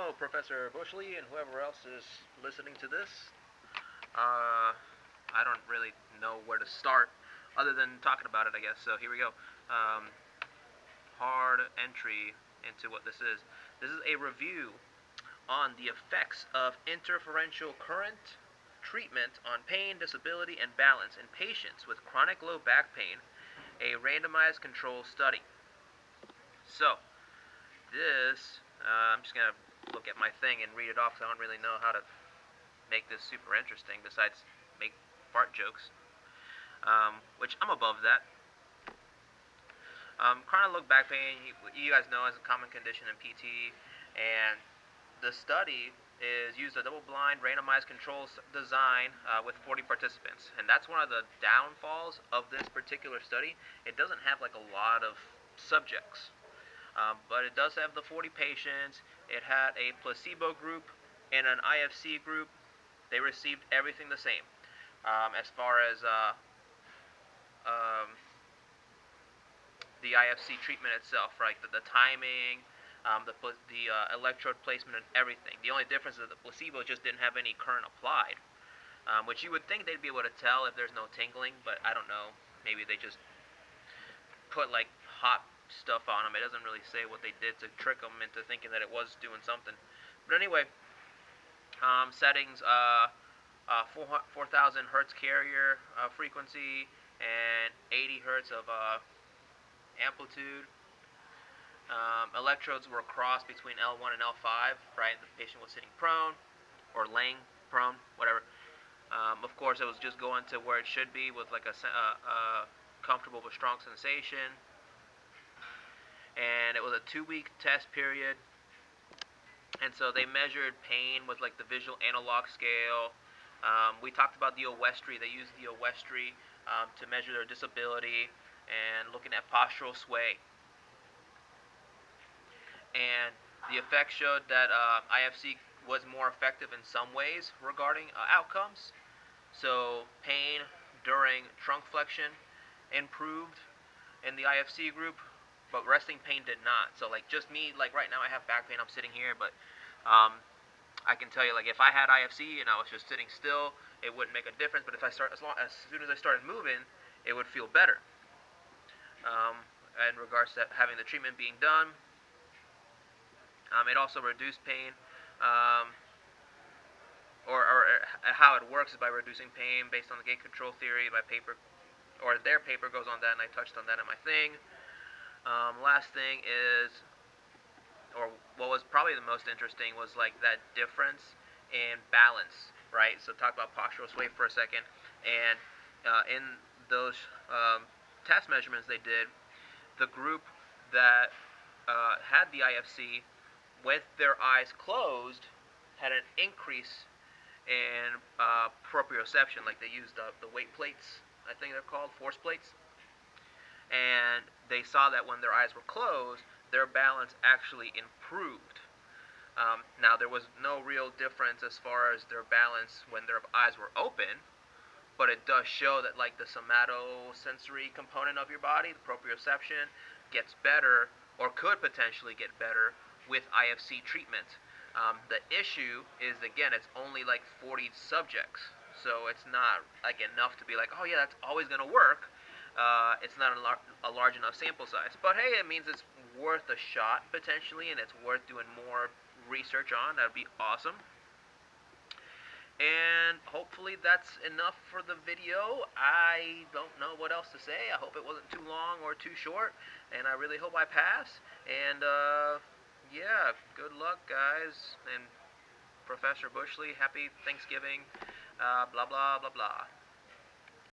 Hello, Professor Bushley and whoever else is listening to this. I don't really know where to start other than talking about it, I guess. So here we go. Um, Hard entry into what this is. This is a review on the effects of interferential current treatment on pain, disability, and balance in patients with chronic low back pain, a randomized control study. So, I'm just going to look at my thing and read it off because I don't really know how to make this super interesting besides make fart jokes, which I'm above that. Chronic low back pain, you guys know, is a common condition in PT, and the study is used a double-blind randomized control design with 40 participants, and that's one of the downfalls of this particular study. It doesn't have like a lot of subjects, but it does have the 40 patients. It had a placebo group and an IFC group. They received everything the same as far as um, the IFC treatment itself, right? The timing, the electrode placement, and everything. The only difference is that the placebo just didn't have any current applied, which you would think they'd be able to tell if there's no tingling, but I don't know. Maybe they just put like hot stuff on them. It doesn't really say what they did to trick them into thinking that it was doing something. But anyway, settings, 4,000 hertz carrier frequency and 80 hertz of amplitude. Electrodes were crossed between L1 and L5, right? The patient was sitting prone or laying prone, whatever. Of course, it was just going to where it should be with like a comfortable but strong sensation. And it was a 2-week test period. And so they measured pain with like the visual analog scale. We talked about the Owestri. They used the Owestri to measure their disability and looking at postural sway. And the effects showed that IFC was more effective in some ways regarding outcomes. So pain during trunk flexion improved in the IFC group, but resting pain did not. So like just me, like right now I have back pain, I'm sitting here, but I can tell you, like if I had IFC and I was just sitting still, it wouldn't make a difference. But if I start, as soon as I started moving, it would feel better. In regards to having the treatment being done, it also reduced pain, or how it works is by reducing pain based on the gate control theory. My paper, or their paper, goes on that, and I touched on that in my thing. Last thing is, or what was probably the most interesting, was like that difference in balance, right? So talk about postural sway for a second, and in those test measurements they did, the group that had the IFC with their eyes closed had an increase in proprioception, like they used the weight plates, I think they're called, force plates, and they saw that when their eyes were closed, their balance actually improved. Now, there was no real difference as far as their balance when their eyes were open, but it does show that like the somatosensory component of your body, the proprioception, gets better or could potentially get better with IFC treatment. The issue is, again, it's only like 40 subjects, so it's not like enough to be like, oh yeah, that's always going to work. It's not a large enough sample size, but hey, it means it's worth a shot potentially, and it's worth doing more research on. That would be awesome. And hopefully that's enough for the video. I don't know what else to say. I hope it wasn't too long or too short, and I really hope I pass. And yeah, good luck, guys. And Professor Bushley, happy Thanksgiving. Blah blah blah blah.